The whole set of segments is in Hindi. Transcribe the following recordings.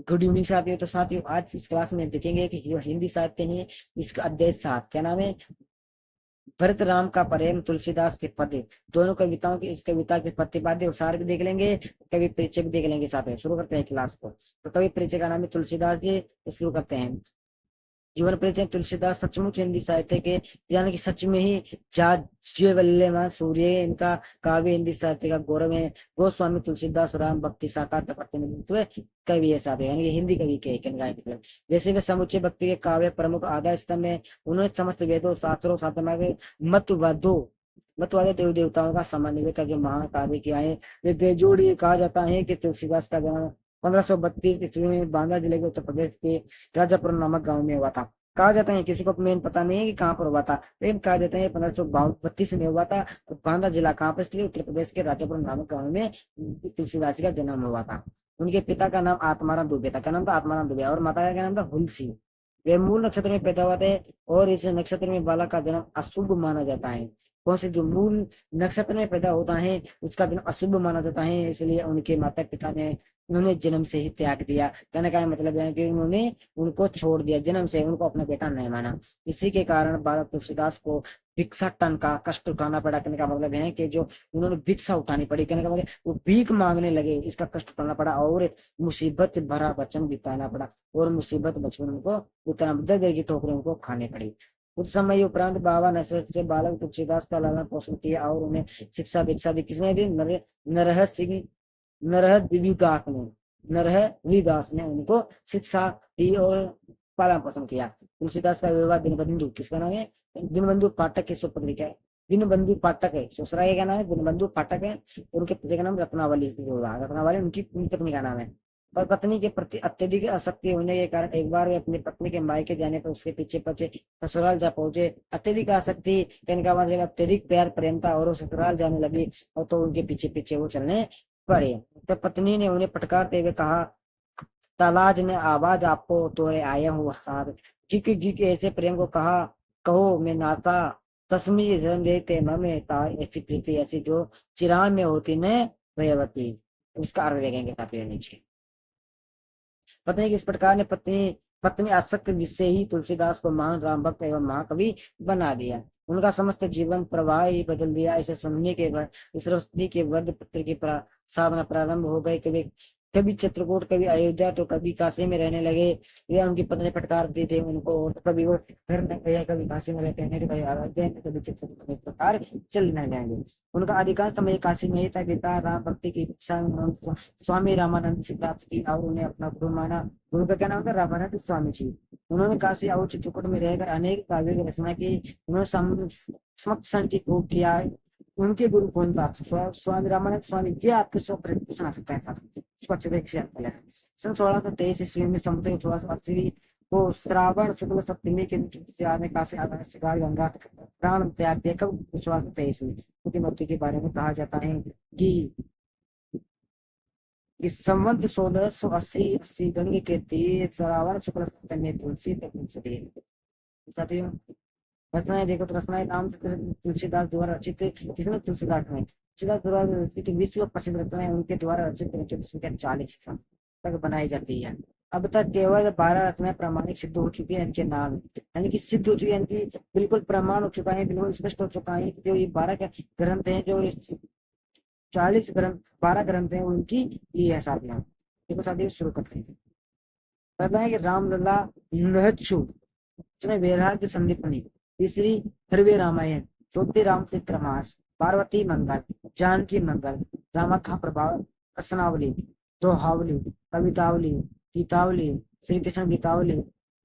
गुड इवनिंग साथियों। तो साथियों आज इस क्लास में देखेंगे कि हिंदी साहित्य ही इसका अध्याय 7 क्या नाम है, भरत राम का प्रेम तुलसीदास के पद। दोनों कविताओं की इस कविता के प्रतिपाद्य और सार भी देख लेंगे, कवि परिचय भी देख लेंगे। साथियों शुरू करते हैं क्लास को। तो कवि परिचय का नाम है तुलसीदास जी, तो शुरू करते हैं। जीवन परिचय। तुलसीदास सचमुच हिंदी साहित्य के यानी कि सच में ही जाज्वल्यमान सूर्य, इनका काव्य हिंदी साहित्य का गौरव है। गोस्वामी तुलसीदास राम भक्ति साकार का प्रतिनिधित्व कवि है साहब, यानी कि हिंदी कवि के मतलब। वैसे वे समुच्चय भक्ति के काव्य प्रमुख आधार स्तंभ है। उन्होंने समस्त वेदों शास्त्रों साधना के मतवादों मतवादे देवी देवताओं का समन्वय करके महाकाव्य किया है। वे बेजोड़ कहा जाता है कि तुलसीदास का जन्म 1532 ईस्वी में बांदा जिले के उत्तर प्रदेश के राजापुर नामक गांव में हुआ था। कहा जाता है, किसी को मेन पता नहीं है कि कहाँ पर हुआ था, लेकिन कहा जाता है 1532 में हुआ था। और बांदा जिला कहाँ पर स्थित, उत्तर प्रदेश के राजापुर नामक गांव में तुलसीदास का जन्म हुआ था। उनके पिता का नाम आत्माराम दुबे था। क्या नाम था? आत्माराम दुबे। और माता का क्या नाम था? हुलसी। वे मूल नक्षत्र में पैदा हुए थे और इस नक्षत्र में बालक का जन्म अशुभ माना जाता है। कौन से जो मूल नक्षत्र में पैदा होता है उसका जन्म अशुभ माना जाता है, इसलिए उनके माता पिता ने उन्होंने जन्म से ही त्याग दिया। कहने का मतलब है कि उन्होंने उनको छोड़ दिया, जन्म से उनको अपना बेटा नहीं माना। इसी के कारण बाबा तुलसीदास को भिक्षाटन का कष्ट उठाना पड़ा। कहने का मतलब है कि जो उन्होंने भिक्षा उठानी पड़ी, कहने का मतलब वो भीख मांगने लगे, इसका कष्ट उठाना पड़ा और मुसीबत भरा वचन बिताना पड़ा और मुसीबत बचपन उनको उतना दर्द की ठोकरें उनको खानी पड़ी। कुछ समय उपरांत बाबा नसरत से बालक तुलसीदास का लालन पोषण किया और उन्हें शिक्षा दीक्षा दी। किसने दी? नरह सिंह नरहरिदास ने नरहरिदास ने उनको शिक्षा दी और पालन पोषण किया। तुलसीदास का विवाह दीनबंधु, किसका नाम है? दीनबंधु पाठक की स्वपत्नी है। दीनबंधु पाठक है, ससुराल का नाम है दीनबंधु पाठक है। और उनके पति का नाम रत्नावली रत्नावली उनकी पत्नी का नाम है। पर पत्नी के प्रति अत्यधिक आसक्ति होने के कारण एक बार वे अपनी पत्नी के मायके जाने पर उसके पीछे पीछे ससुराल जा पहुंचे। अत्यधिक आसक्ति कहने का मतलब अत्यधिक प्यार प्रेम था और वो ससुराल जाने लगी और तो उनके पीछे पीछे वो चलने पड़े। तो पत्नी ने उन्हें फटकारते हुए कहा, तालाज ने आवाज आपको तो आया हूँ साथ। गिक गिक ऐसे प्रेम को कहा, कहो मैं नाता तस्मी रंग देते ममे ता, ऐसी प्रीति ऐसी जो चिराग में होती न भयवती। इसका अर्थ देखेंगे साथियों नीचे। पत्नी किस प्रकार ने पत्नी पत्नी आसक्त जिससे ही तुलसीदास को महान राम भक्त एवं महाकवि बना दिया। उनका समस्त जीवन प्रवाह ही बदल दिया। इसे सुनने के बाद सरस्वती के वध पत्र की साधना प्रारंभ हो गई। कभी कभी चित्रकूट, कभी अयोध्या, तो कभी काशी में रहने लगे। या उनकी पत्नी फटकार दी थी उनको, तो कभी वो घर में गए, कभी काशी में रहते हैं, कभी अयोध्या में, कभी चित्रकूट। इस प्रकार चलने जाएंगे। उनका अधिकांश समय काशी में ही था। पिता राम भक्ति की इच्छा स्वामी रामानंद से प्राप्त की और उन्हें अपना गुरु माना। गुरु का क्या नाम था? रामानंद स्वामी जी। उन्होंने काशी और चित्रकूट में रहकर अनेक काव्यों की रचना की। उन्होंने समक्षण की खूब किया। उनके गुरु कौन था? स्वामी रामानंद स्वामी। ये आपके सौ सुना सकते हैं साथ। सन 1623 ईस्वी में समुद्र 1680 को श्रावण शुक्ल सप्तमी के दिन काशी आधार शिकार गंगा प्राण त्याग दिया। कब? 1623 में। उनकी मृत्यु के बारे में कहा जाता है कि इस संवत 1680 गंगे के तीर श्रावण शुक्ल सप्तमी में तुलसी साथियों रचनाएं देखो तो रचनाएं नाम से तुलसीदास द्वारा रचित। किसने? तुलसीदास ने। तुलसीदास द्वारा रचित विश्व प्रसिद्ध रचनाएं उनके द्वारा रचित की संख्या 40 तक बनाई जाती है। अब तक केवल 12 रचनाएं प्रामाणिक सिद्ध हो चुकी है इनके नाम, यानी कि सिद्ध हो चुकी है, यानी कि बिल्कुल प्रमाण हो चुका है, बिल्कुल स्पष्ट हो चुका है। जो ये 12 के ग्रंथ हैं, जो 40 ग्रंथ 12 ग्रंथ हैं, उनकी ये है साथियां। देखो साथियों शुरू करते हैं। कहता है कि रामलला नहचु उसने वैराग्य संदीपनी। तीसरी हरवे रामायण। चौथी रामचरित्र मास। पार्वती मंगल, जानकी मंगल, रामखा प्रभाव, रसनावली, दोहावली, कवितावली, गीतावली, श्री कृष्ण गीतावली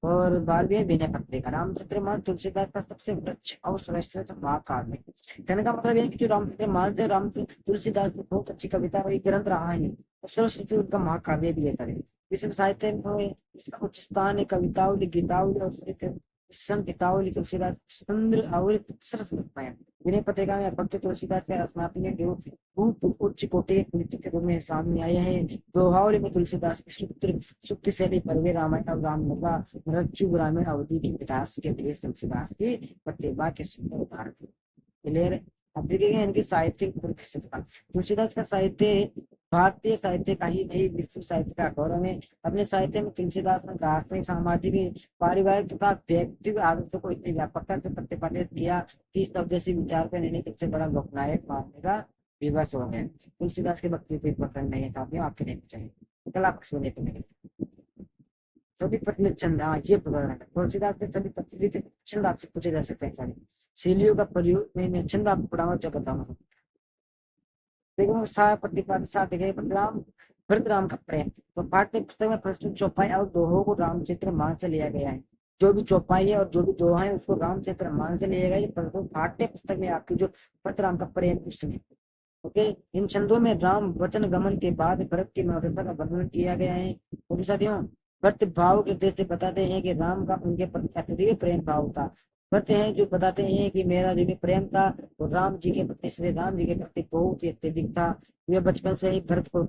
और 12वीं विनय पत्रिका। रामचरितमानस तुलसीदास का सबसे वृक्ष और श्रेष्ठ महाकाव्य। कहने का मतलब है कि जो रामचरितमानस है, राम तुलसीदास की बहुत अच्छी कविता वही ग्रंथ रहा है, सर्वश्रेष्ठ उनका महाकाव्य भी है। विश्व साहित्य में इसका उच्च स्थान है। कवितावली, गीतावली और गीतावली तुलसीदास सुंदर और सरस रचनाएं। विनय पत्रिका में भक्त तुलसीदास के रचनात्मक जो खूब उच्च कोटि कृति के रूप में सामने आए हैं। दोहावली में तुलसीदास की सूत्र सुक्ति शैली, परवे रामायण और रामलला, रज्जु ग्रामीण अवधि की मिठास के देश तुलसीदास की प्रतिभा के सुंदर उदाहरण। अब देखेंगे इनकी साहित्यिक विशेषता। तुलसीदास का साहित्य भारतीय साहित्य का ही नहीं विश्व साहित्य का गौरव है। अपने साहित्य में तुलसीदास ने दार्शनिक, सामाजिक, पारिवारिक तथा व्यक्तिगत आदर्शों को इतनी व्यापकता से प्रतिपादित किया कि स्वदेशी विचार का निर्णय सबसे बड़ा लोकनायक मानने का विवश हो गए। तुलसीदास के व्यक्तित्व पर प्रकरण नहीं है साथियों, आपके नहीं चाहिए कला पक्ष में नहीं। सभी प्रचलित छंद, हाँ ये प्रकरण है। तुलसीदास के सभी प्रचलित छंद आपसे पूछे जा सकते हैं सारे शैलियों का प्रयोग नहीं, छंद आपको पढ़ाऊंगा जो बताऊंगा। देखो सार प्रतिपाद साथ राम भरत राम का प्रेम, तो पाठ्य पुस्तक में प्रस्तुत चौपाई और दोहों को रामचरित्र मानस से लिया गया है। जो भी चौपाई है और जो भी दोहा है उसको रामचरित्र मानस से लिया गया है, परंतु पाठ्य पुस्तक में आपकी जो भरत राम का प्रेम उसमें ओके। इन छंदों में राम वचन गमन के बाद भरत की मनोरथा का वर्णन किया गया है। ओके साथियों, भरत भाव के उद्देश्य से बताते हैं कि राम का उनके प्रति अत्यधिक प्रेम भाव था। भरत हैं जो बताते हैं कि मेरा जो भी प्रेम था वो राम जी के प्रति, श्री राम जी के प्रति बहुत ही अत्यधिक था। वे बचपन से ही भरत को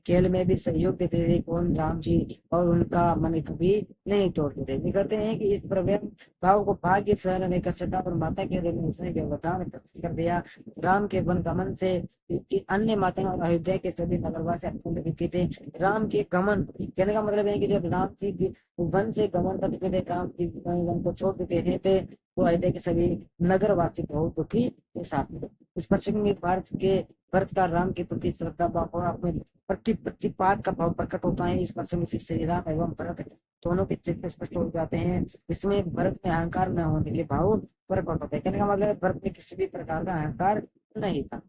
खेल में भी सहयोग देते थे, कौन राम जी, और उनका मन कभी नहीं तोड़ते थे। वे कहते हैं कि इस प्रेम भाव को भाग्य सहन नहीं कर सका और माता के रूप में उसने व्यवधान कर दिया। राम के वन गमन से कि अन्य माताएं और अयोध्या के सभी नगरवासी अत्यंत दुखी थे। राम के गमन कहने का मतलब है कि जब राम जी वन से गमन कर चुके थे, राम जी वन को छोड़ चुके थे, तो अयोध्या के सभी नगरवासी बहुत दुखी थे साथ में। इस पश्चिम में भारत का राम के प्रति श्रद्धा भाव और अपने प्रतिपाद का भाव प्रकट होता है। इस पश्चिम से श्री राम एवं भरत दोनों के चित्र स्पष्ट हो जाते हैं। इसमें भरत में अहंकार न होने के भाव प्रकट होते हैं। कहने का मतलब है भरत में किसी भी प्रकार का अहंकार नहीं था।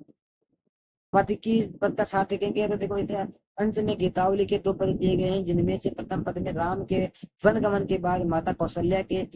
पद की पद का साथ देखेंगे तो देखो इसे अंश में गीतावली के दो पद दिए गए हैं, जिनमें से प्रथम पद में राम के वन गमन के बाद माता कौशल्या के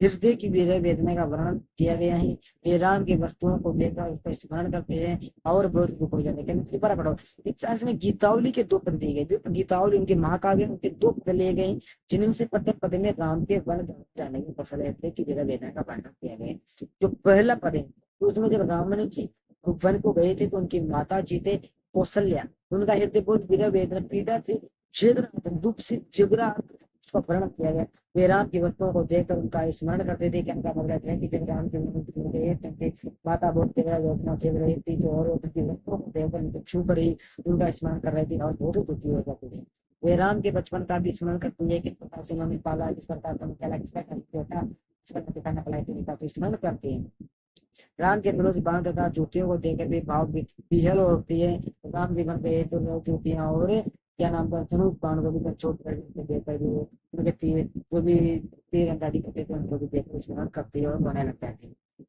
हृदय की विरह वेदना का वर्णन किया गया है। वे राम की वस्तुओं को देखकर उसका स्मरण करते हैं और बहुत दुख हो जाते हैं। दोबारा पढ़ो, इस अंश में गीतावली के दो पद दिए गए, जो गीतावली उनके महाकाव्य उनके दो पद लिए गए, जिनमें से प्रत्येक पद में राम के वन जाने की कौशल्या की विरह वेदना का वर्णन किया गया। जो पहला पद है तो उसमें जब राम जी वन को गए थे तो उनकी माता जी थे कौशल्या, उनका हृदय बहुत विरह वेदना पीड़ा से छेद रहा था, दुख से जग रहा, उसका वर्णन किया गया। वे राम की वस्तुओं को देखकर उनका स्मरण करते थे कि उनका मतलब है कि जब राम के माता बहुत विरह वेदना झेल रही थी, तो और उनकी वस्तुओं को देखकर उनको छू कर ही उनका स्मरण कर रहे थे और बहुत दुखी हो जाते थे। वे राम के बचपन का भी स्मरण करते हैं, किस प्रकार से उन्होंने पाला, किस प्रकार से उनका किस प्रकार पिता ने पलाई स्मरण करते हैं। राम के धनुष बाण तथा जूतियों को देखकर भी भाव विहल होती है। राम जी बन गए तो जूतियां और क्या नाम का धनुष बाण को भी चोट कर देखकर भी उनके तीर जो भी तीर अंदाजी करते थे उनको भी देखकर स्मरण करती है और रोने लग जाती है।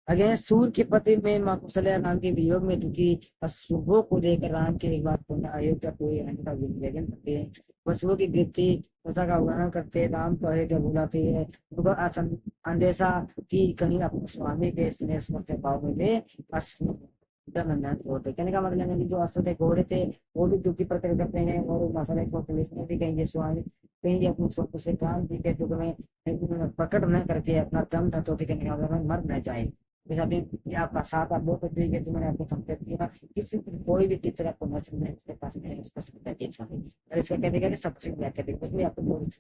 अगेन सूर्य के पति में माँ कौशल्या राम के वियोग में दुखी अशुभों को देखकर राम के एक बार पुनः अयोध्या को आने का विवेचन करते हैं। वसुओं की गिरती दशा का वर्णन करते हैं, राम को अयोध्या बुलाते हैं, उनको अंदेशा की कहीं अपने स्वामी के स्नेह स्मृत भाव में वे होते। कहने का मतलब है कि जो अश्व थे घोड़े थे वो भी दुखी प्रकट करते हैं और मसाले को पुलिस में भी कहीं स्वामी कहीं अपने स्वप्न से काम जी के दुख में प्रकट न करके अपना दम न तोड़ते, कहने का मतलब मर न जाए। आपका साथ आप बहुत तरीके से मैंने आपको समझा दिया, किसी कोई भी टीचर आपको न समझे इसके पास में इसका समझा दिया, इसका कहते हैं सबसे व्याख्या देखो उसमें आपको बहुत